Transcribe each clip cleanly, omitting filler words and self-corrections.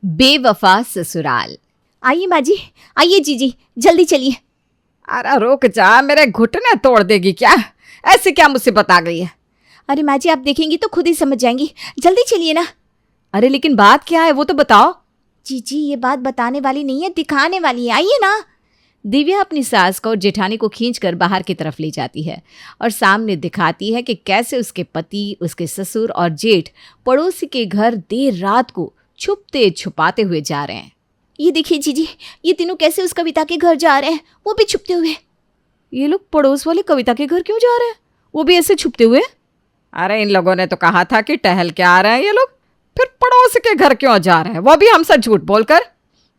बेवफा ससुराल। आइए माँ जी, आइए जीजी, जल्दी चलिए। अरे रुक जा, मेरे घुटने तोड़ देगी क्या? ऐसे क्या मुसीबत आ गई है? अरे माँ जी, आप देखेंगी तो खुद ही समझ जाएंगी, जल्दी चलिए ना। अरे लेकिन बात क्या है वो तो बताओ। जीजी ये बात बताने वाली नहीं है, दिखाने वाली है, आइए ना। दिव्या अपनी सास को और जेठानी को खींचकर बाहर की तरफ ले जाती है और सामने दिखाती है कि कैसे उसके पति, उसके ससुर और जेठ पड़ोसी के घर देर रात को छुपते छुपाते हुए जा रहे हैं। ये देखिए जीजी, ये तीनों कैसे उस कविता के घर जा रहे हैं, वो भी छुपते हुए। ये लोग पड़ोस वाली कविता के घर क्यों जा रहे हैं, वो भी ऐसे छुपते हुए? अरे इन लोगों ने तो कहा था कि टहल के आ रहे हैं ये लोग, फिर पड़ोस के घर क्यों जा रहे हैं, वो भी हमसे झूठ बोलकर।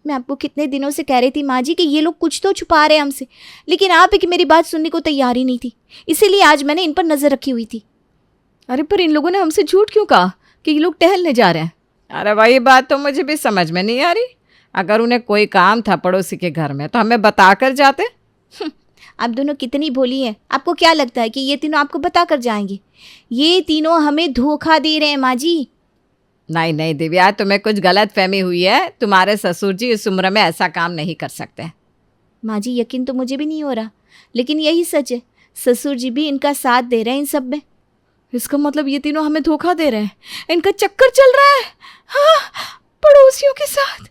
मैं आपको कितने दिनों से कह रही थी माँ जी कि ये लोग कुछ तो छुपा रहे हैं हमसे, लेकिन आप ही की मेरी बात सुनने को तैयार ही नहीं थी, इसीलिए आज मैंने इन पर नजर रखी हुई थी। अरे पर इन लोगों ने हमसे झूठ क्यों कहा कि ये लोग टहलने जा रहे हैं? अरे वही बात तो मुझे भी समझ में नहीं आ रही। अगर उन्हें कोई काम था पड़ोसी के घर में तो हमें बता कर जाते। आप दोनों कितनी भोली हैं, आपको क्या लगता है कि ये तीनों आपको बता कर जाएंगे? ये तीनों हमें धोखा दे रहे हैं माँ जी। नहीं नहीं दिव्या, तुम्हें कुछ गलत फहमी हुई है। तुम्हारे ससुर जी इस उम्र में ऐसा काम नहीं कर सकते। माँ जी यकीन तो मुझे भी नहीं हो रहा, लेकिन यही सच है, ससुर जी भी इनका साथ दे रहे हैं इन सब में। इसका मतलब ये तीनों हमें धोखा दे रहे हैं, इनका चक्कर चल रहा है। हाँ, पड़ोसियों के साथ।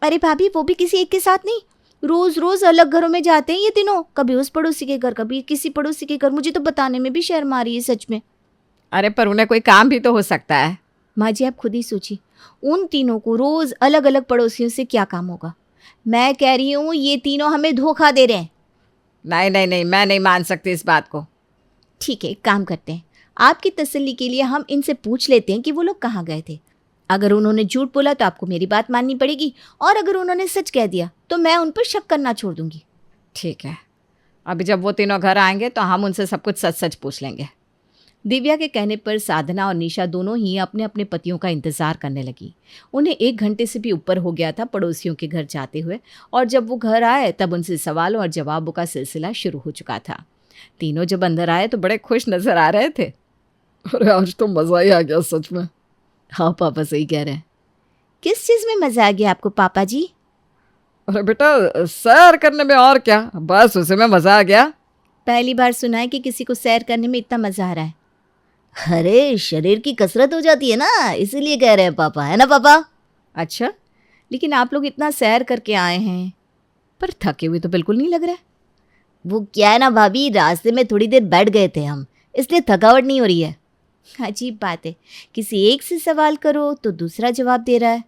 अरे भाभी वो भी किसी एक के साथ नहीं, रोज रोज अलग घरों में जाते हैं ये तीनों, कभी उस पड़ोसी के घर, कभी किसी पड़ोसी के घर। मुझे तो बताने में भी शर्म आ रही है सच में। अरे पर उन्हें कोई काम भी तो हो सकता है। माँ जी आप खुद ही सोचिए, उन तीनों को रोज अलग अलग पड़ोसियों से क्या काम होगा। मैं कह रही हूँ ये तीनों हमें धोखा दे रहे हैं। नहीं नहीं नहीं, मैं नहीं मान सकती इस बात को। ठीक है, एक काम करते हैं, आपकी तसल्ली के लिए हम इनसे पूछ लेते हैं कि वो लोग कहाँ गए थे। अगर उन्होंने झूठ बोला तो आपको मेरी बात माननी पड़ेगी, और अगर उन्होंने सच कह दिया तो मैं उन पर शक करना छोड़ दूंगी। ठीक है, अभी जब वो तीनों घर आएंगे तो हम उनसे सब कुछ सच सच पूछ लेंगे। दिव्या के कहने पर साधना और निशा दोनों ही अपने अपने पतियों का इंतजार करने लगी। उन्हें 1 घंटे से भी ऊपर हो गया था पड़ोसियों के घर जाते हुए, और जब वो घर आए तब उनसे सवालों और जवाबों का सिलसिला शुरू हो चुका था। तीनों जब अंदर आए तो बड़े खुश नजर आ रहे थे। अरे आज तो मज़ा ही आ गया सच में। हाँ पापा सही कह रहे हैं। किस चीज़ में मजा आ गया आपको पापा जी? अरे बेटा सैर करने में, और क्या, बस उसे में मज़ा आ गया। पहली बार सुना है कि किसी को सैर करने में इतना मजा आ रहा है। अरे शरीर की कसरत हो जाती है ना, इसीलिए कह रहे हैं पापा, है ना पापा? अच्छा, लेकिन आप लोग इतना सैर करके आए हैं पर थके हुए तो बिल्कुल नहीं लग रहा है। वो क्या है ना भाभी, रास्ते में थोड़ी देर बैठ गए थे हम, इसलिए थकावट नहीं हो रही है। अजीब बात है, किसी एक से सवाल करो तो दूसरा जवाब दे रहा है।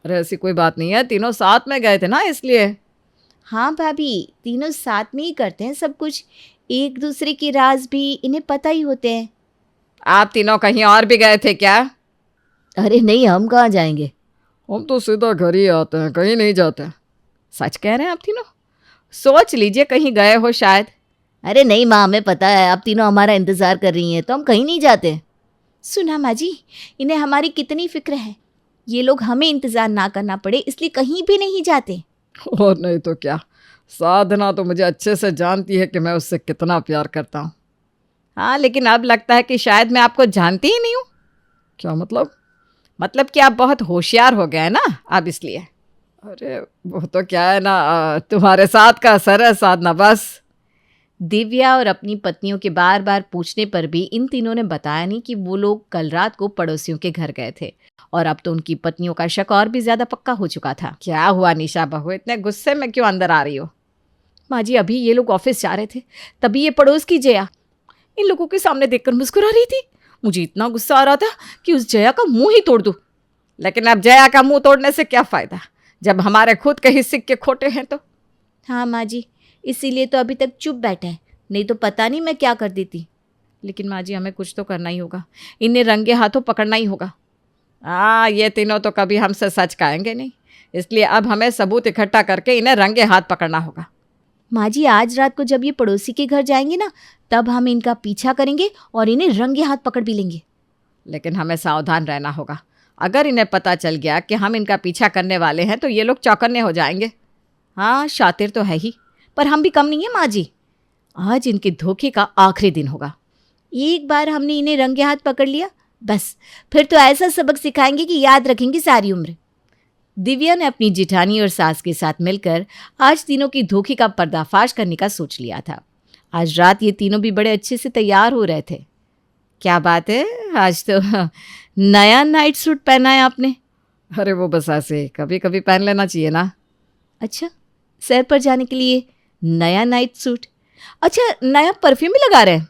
अरे ऐसी कोई बात नहीं है, तीनों साथ में गए थे ना इसलिए। हाँ भाभी, तीनों साथ में ही करते हैं सब कुछ, एक दूसरे के राज भी इन्हें पता ही होते हैं। आप तीनों कहीं और भी गए थे क्या? अरे नहीं, हम कहाँ जाएंगे, हम तो सीधा घर ही आते हैं, कहीं नहीं जाते। सच कह रहे हैं आप तीनों? सोच लीजिए कहीं गए हो शायद। अरे नहीं माँ, हमें पता है आप तीनों हमारा इंतज़ार कर रही हैं, तो हम कहीं नहीं जाते। सुना माँ जी, इन्हें हमारी कितनी फिक्र है, ये लोग हमें इंतज़ार ना करना पड़े इसलिए कहीं भी नहीं जाते। और नहीं तो क्या, साधना तो मुझे अच्छे से जानती है कि मैं उससे कितना प्यार करता हूँ। हाँ लेकिन अब लगता है कि शायद मैं आपको जानती ही नहीं हूँ। क्या मतलब? मतलब कि आप बहुत होशियार हो गए ना अब, इसलिए। अरे वो तो क्या है ना, तुम्हारे साथ का असर है साधना, बस। दिव्या और अपनी पत्नियों के बार बार पूछने पर भी इन तीनों ने बताया नहीं कि वो लोग कल रात को पड़ोसियों के घर गए थे, और अब तो उनकी पत्नियों का शक और भी ज्यादा पक्का हो चुका था। क्या हुआ निशा बहू, इतने गुस्से में क्यों अंदर आ रही हो? माँ जी अभी ये लोग ऑफिस जा रहे थे, तभी ये पड़ोस की जया इन लोगों के सामने देखकर मुस्कुरा रही थी। मुझे इतना गुस्सा आ रहा था कि उस जया का मुंह ही तोड़ दूं। लेकिन अब जया का मुंह तोड़ने से क्या फ़ायदा, जब हमारे खुद के ही सिक्के खोटे हैं तो। हाँ माँ जी, इसीलिए तो अभी तक चुप बैठा है, नहीं तो पता नहीं मैं क्या कर देती। लेकिन माँ जी हमें कुछ तो करना ही होगा, इन्हें रंगे हाथों पकड़ना ही होगा। हाँ, ये तीनों तो कभी हमसे सच कहेंगे नहीं, इसलिए अब हमें सबूत इकट्ठा करके इन्हें रंगे हाथ पकड़ना होगा। माँ जी आज रात को जब ये पड़ोसी के घर जाएंगे ना, तब हम इनका पीछा करेंगे और इन्हें रंगे हाथ पकड़ भी लेंगे। लेकिन हमें सावधान रहना होगा, अगर इन्हें पता चल गया कि हम इनका पीछा करने वाले हैं तो ये लोग चौकन्ने हो जाएंगे। हाँ शातिर तो है ही, पर हम भी कम नहीं है माँ जी। आज इनके धोखे का आखिरी दिन होगा। एक बार हमने इन्हें रंगे हाथ पकड़ लिया, बस फिर तो ऐसा सबक सिखाएंगे कि याद रखेंगे सारी उम्र। दिव्या ने अपनी जिठानी और सास के साथ मिलकर आज तीनों की धोखे का पर्दाफाश करने का सोच लिया था। आज रात ये तीनों भी बड़े अच्छे से तैयार हो रहे थे। क्या बात है, आज तो नया नाइट सूट पहना है आपने? अरे वो बस ऐसे कभी कभी पहन लेना चाहिए ना। अच्छा, सैर पर जाने के लिए नया नाइट सूट? अच्छा, नया परफ्यूम भी लगा रहे हैं?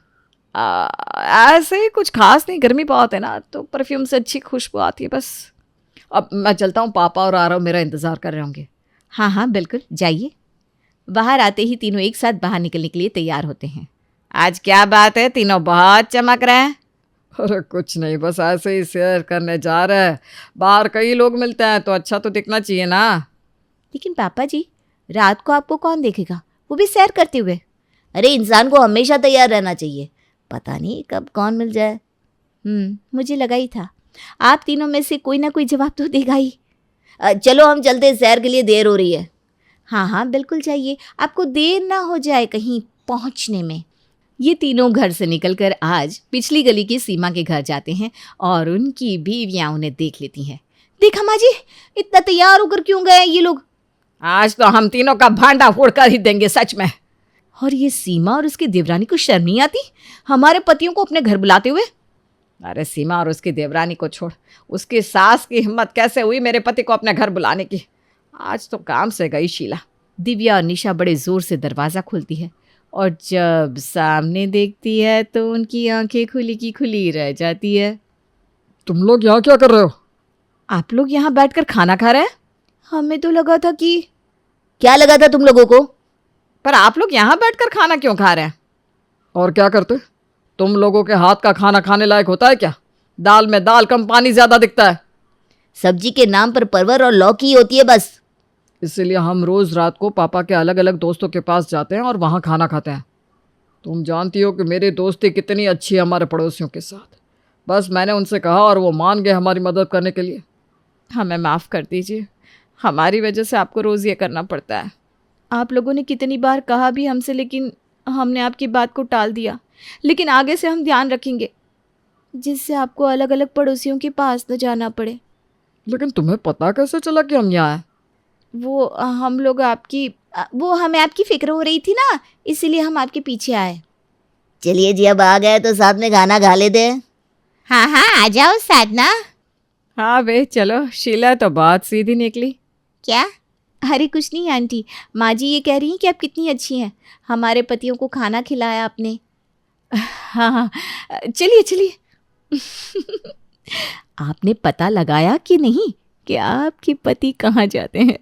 ऐसे ही कुछ खास नहीं, गर्मी बहुत है ना तो परफ्यूम से अच्छी खुशबू आती है बस। अब मैं चलता हूँ, पापा और आरव मेरा इंतज़ार कर रहे होंगे। हाँ हाँ बिल्कुल, जाइए। बाहर आते ही तीनों एक साथ बाहर निकलने के लिए तैयार होते हैं। आज क्या बात है, तीनों बहुत चमक रहे हैं। अरे कुछ नहीं, बस ऐसे ही सैर करने जा रहे हैं। बाहर कई लोग मिलते हैं तो अच्छा तो दिखना चाहिए ना। लेकिन पापा जी, रात को आपको कौन देखेगा, वो भी सैर करते हुए? अरे इंसान को हमेशा तैयार रहना चाहिए, पता नहीं कब कौन मिल जाए। मुझे लगा ही था, आप तीनों में से कोई ना कोई जवाब तो देगा ही। चलो हम चलते, सैर के लिए देर हो रही है। हाँ हाँ बिल्कुल जाइए, आपको देर ना हो जाए कहीं पहुंचने में। ये तीनों घर से निकलकर आज पिछली गली की सीमा के घर जाते हैं और उनकी बीवियां उन्हें देख लेती हैं। देखा माँ जी, इतना तैयार होकर क्यों गए ये लोग? आज तो हम तीनों का भांडा फोड़ कर ही देंगे सच में। और ये सीमा और उसकी देवरानी को शर्म नहीं आती हमारे पतियों को अपने घर बुलाते हुए? अरे सीमा और उसकी देवरानी को छोड़, उसकी सास की हिम्मत कैसे हुई मेरे पति को अपने घर बुलाने की। आज तो काम से गई शीला। दिव्या और निशा बड़े जोर से दरवाज़ा खोलती है और जब सामने देखती है तो उनकी आंखें खुली की खुली रह जाती है। तुम लोग यहाँ क्या कर रहे हो? आप लोग यहाँ बैठकर खाना खा रहे हैं? हमें तो लगा था कि... क्या लगा था तुम लोगों को? पर आप लोग यहाँ बैठकर खाना क्यों खा रहे हैं? और क्या करते? तुम लोगों के हाथ का खाना खाने लायक होता है क्या? दाल में दाल कम, पानी ज़्यादा दिखता है। सब्जी के नाम पर परवर और लौकी होती है बस। इसीलिए हम रोज़ रात को पापा के अलग अलग दोस्तों के पास जाते हैं और वहाँ खाना खाते हैं। तुम जानती हो कि मेरी दोस्ती कितनी अच्छी है हमारे पड़ोसियों के साथ। बस मैंने उनसे कहा और वो मान गए हमारी मदद करने के लिए। हमें माफ़ कर दीजिए, हमारी वजह से आपको रोज़ ये करना पड़ता है। आप लोगों ने कितनी बार कहा भी हमसे, लेकिन हमने आपकी बात को टाल दिया। लेकिन आगे से हम ध्यान रखेंगे जिससे आपको अलग अलग पड़ोसियों के पास न जाना पड़े। लेकिन तुम्हें पता कैसे चला कि हम यहाँ आए? वो हमें आपकी फिक्र हो रही थी ना, इसीलिए हम आपके पीछे आए। चलिए जी, अब आ गए तो साथ में खाना खा लेते हैं। हाँ हाँ आ जाओ साधना। हाँ बे चलो, शीला तो बहुत सीधी निकली। क्या? अरे कुछ नहीं आंटी, माँ जी ये कह रही हैं कि आप कितनी अच्छी हैं, हमारे पतियों को खाना खिलाया आपने। हाँ हाँ चलिए चलिए। आपने पता लगाया कि नहीं कि आपके पति कहाँ जाते हैं?